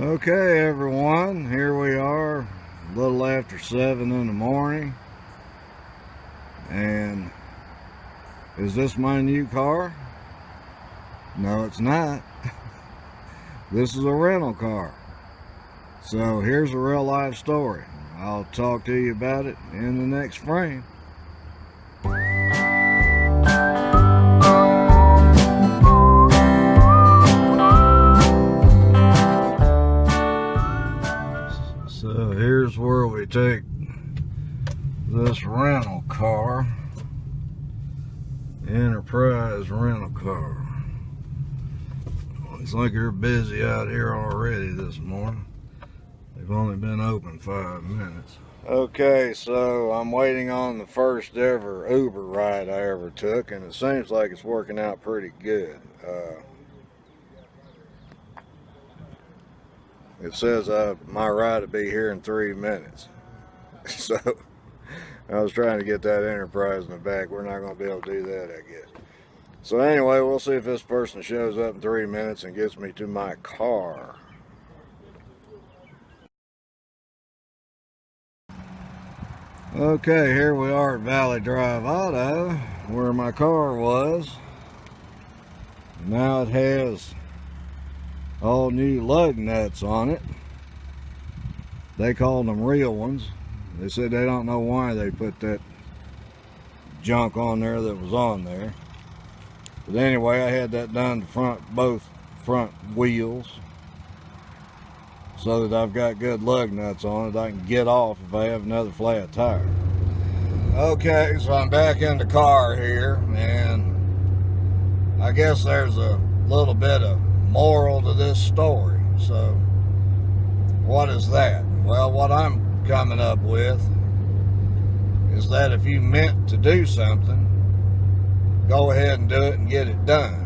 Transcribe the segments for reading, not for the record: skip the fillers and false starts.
Okay, everyone, here we are, a little after 7 in the morning, and is this my new car? No, it's not. This is a rental car. So here's a real life story. I'll talk to you about it in the next frame. So here's where we take this rental car, Enterprise rental car. Looks like they're busy out here already this morning. They've only been open 5 minutes. Okay, so I'm waiting on the first ever Uber ride I ever took, and it seems like it's working out pretty good. It says my ride will be here in 3 minutes. So I was trying to get that Enterprise in the back. We're not going to be able to do that, I guess. So anyway, we'll see if this person shows up in 3 minutes and gets me to my car. Okay, here we are at Valley Drive Auto, where my car was. Now it has all new lug nuts on it. They called them real ones. They said they don't know why they put that junk on there that was on there. But anyway, I had that done to both front wheels, so that I've got good lug nuts on it. I can get off if I have another flat tire. Okay, so I'm back in the car here, and I guess there's a little bit of moral to this story. So what is that? Well, what I'm coming up with is that if you meant to do something, go ahead and do it and get it done.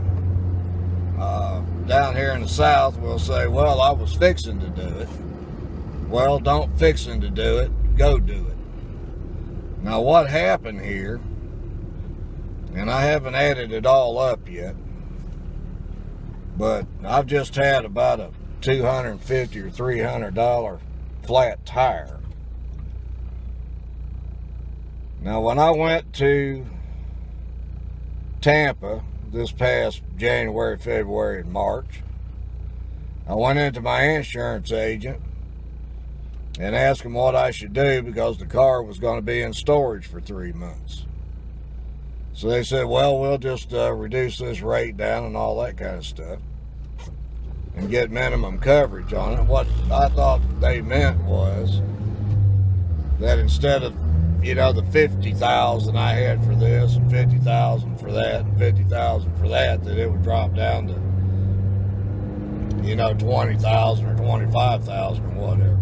Down here in the South, we'll say, well, I was fixing to do it. Well, don't fixing to do it, go do it. Now, what happened here, and I haven't added it all up yet, but I've just had about a $250 or $300 flat tire. Now, when I went to Tampa this past January, February, and March, I went into my insurance agent and asked him what I should do, because the car was going to be in storage for 3 months. So they said, well, we'll just reduce this rate down and all that kind of stuff and get minimum coverage on it. What I thought they meant was that instead of, you know, the $50,000 I had for this and $50,000 for that and $50,000 for that, that it would drop down to, you know, $20,000 or $25,000 or whatever.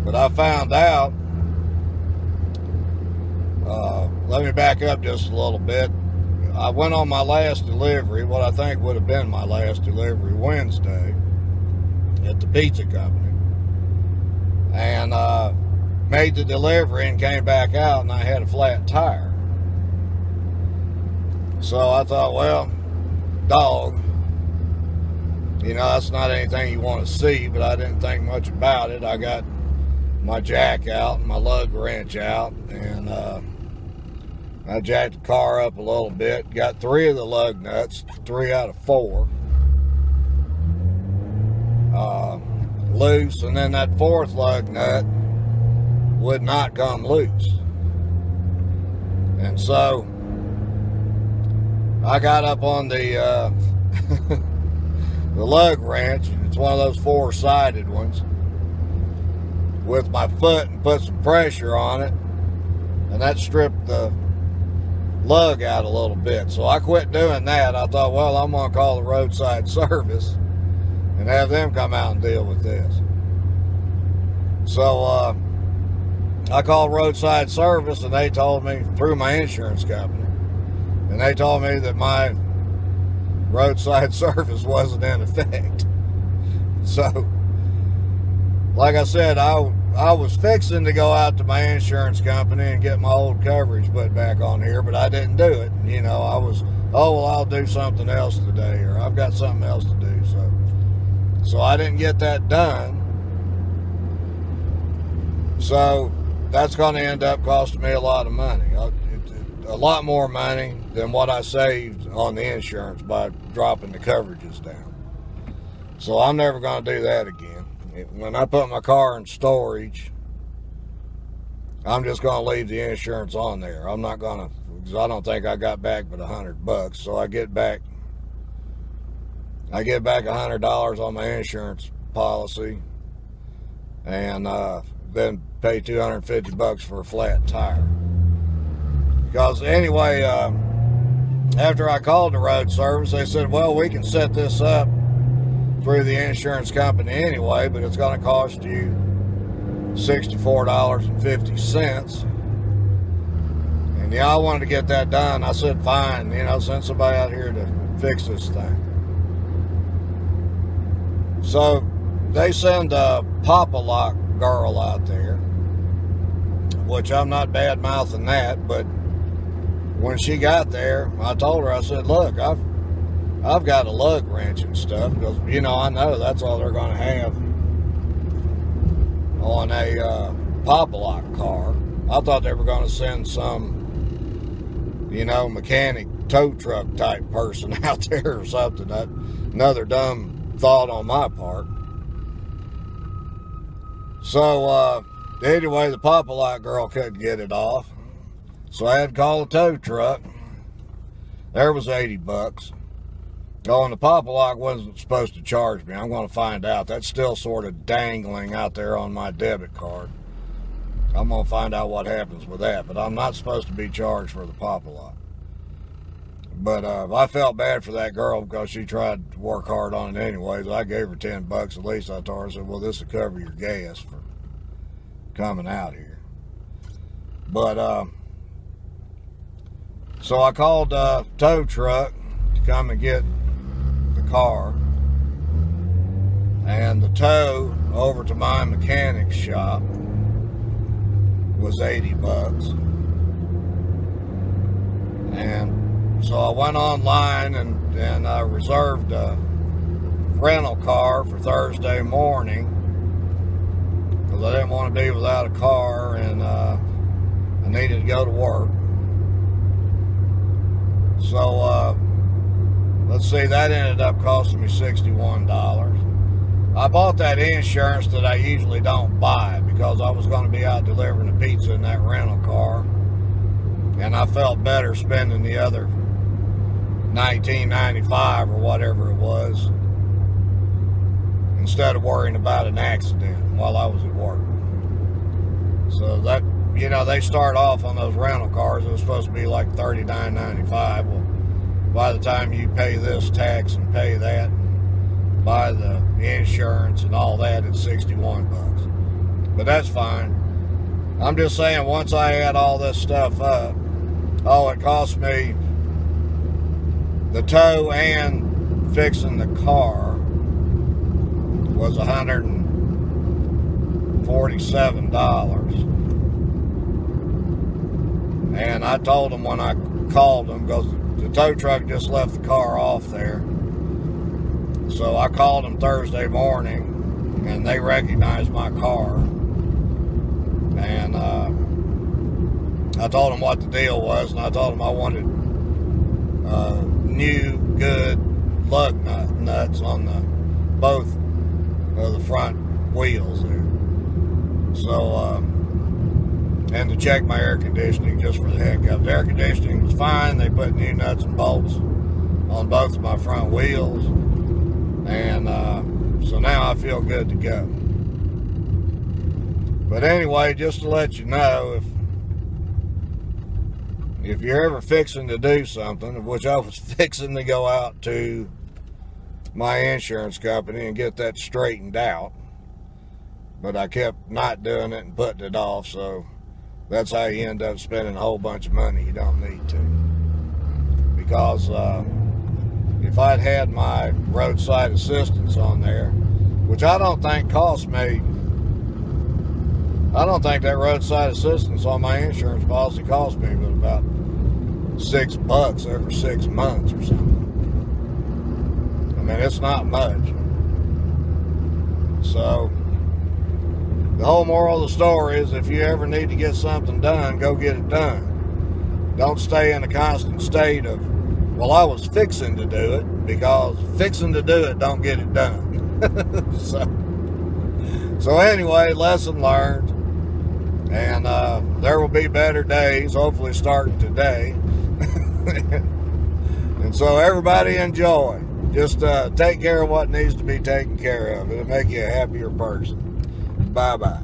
But I found out, let me back up just a little bit. I went on my last delivery, what I think would have been my last delivery, Wednesday, at the pizza company. And made the delivery and came back out, and I had a flat tire. So I thought, well, dog, you know, that's not anything you want to see, but I didn't think much about it. I got my jack out and my lug wrench out, and I jacked the car up a little bit, got 3 of the lug nuts, 3 out of 4 loose, and then that 4th lug nut would not come loose. And so I got up on the the lug wrench. It's one of those 4-sided ones, with my foot, and put some pressure on it, and that stripped the lug out a little bit. So I quit doing that. I thought, well, I'm gonna call the roadside service and have them come out and deal with this. So I called roadside service, and they told me, through my insurance company, and they told me that my roadside service wasn't in effect. So, like I said, I was fixing to go out to my insurance company and get my old coverage put back on here, but I didn't do it. You know, I was, oh, well, I'll do something else today, or I've got something else to do. So I didn't get that done. So that's going to end up costing me a lot of money. A lot more money than what I saved on the insurance by dropping the coverages down. So I'm never going to do that again. When I put my car in storage, I'm just going to leave the insurance on there. I'm not going to, because I don't think I got back but $100. So I get back $100 on my insurance policy, and then pay $250 for a flat tire. Because anyway, after I called the road service, they said, well, we can set this up through the insurance company anyway, but it's going to cost you $64.50. And yeah, I wanted to get that done. I said, fine, send somebody out here to fix this thing. So they send a Pop-A-Lock girl out there, which I'm not bad mouthing that, but when she got there, I told her, I said, look, I've got a lug wrench and stuff, because I know that's all they're going to have on a Pop-A-Lock car. I thought they were going to send some mechanic tow truck type person out there or something. Another dumb thought on my part. So anyway, the Pop-A-Lock girl couldn't get it off, so I had to call a tow truck. There was $80. Oh, and the Pop-A-Lock wasn't supposed to charge me. I'm going to find out. That's still sort of dangling out there on my debit card. I'm going to find out what happens with that. But I'm not supposed to be charged for the Pop-A-Lock. But I felt bad for that girl because she tried to work hard on it anyways. I gave her $10 at least. I told her, I said, well, this will cover your gas for coming out here. But so I called a tow truck to come and get the car, and the tow over to my mechanic's shop was $80. And so I went online and I reserved a rental car for Thursday morning, because I didn't want to be without a car, and I needed to go to work. So let's see, that ended up costing me $61. I bought that insurance that I usually don't buy because I was going to be out delivering the pizza in that rental car, and I felt better spending the other $19.95 or whatever it was instead of worrying about an accident while I was at work. So that, they start off on those rental cars, it was supposed to be like $39.95. Well, by the time you pay this tax and pay that, buy the insurance and all that, it's $61. But that's fine. I'm just saying, once I add all this stuff up, it cost me the tow and fixing the car was $147. And I told them when I called them, because the tow truck just left the car off there. So I called them Thursday morning, and they recognized my car. And I told them what the deal was, and I told them I wanted new, good lug nuts on both of the front wheels there. So, and to check my air conditioning just for the heck of it. The air conditioning was fine. They put new nuts and bolts on both of my front wheels. And so now I feel good to go. But anyway, just to let you know, if you're ever fixing to do something, of which I was fixing to go out to my insurance company and get that straightened out, but I kept not doing it and putting it off, so that's how you end up spending a whole bunch of money you don't need to. Because if I'd had my roadside assistance on there, which I don't think cost me, I don't think that roadside assistance on my insurance policy cost me but about $6 every 6 months or something. I mean, it's not much. So the whole moral of the story is if you ever need to get something done, go get it done. Don't stay in a constant state of, well, I was fixing to do it, because fixing to do it don't get it done. So anyway, lesson learned. And there will be better days, hopefully starting today. And so everybody enjoy. Just take care of what needs to be taken care of. It'll make you a happier person. Bye-bye.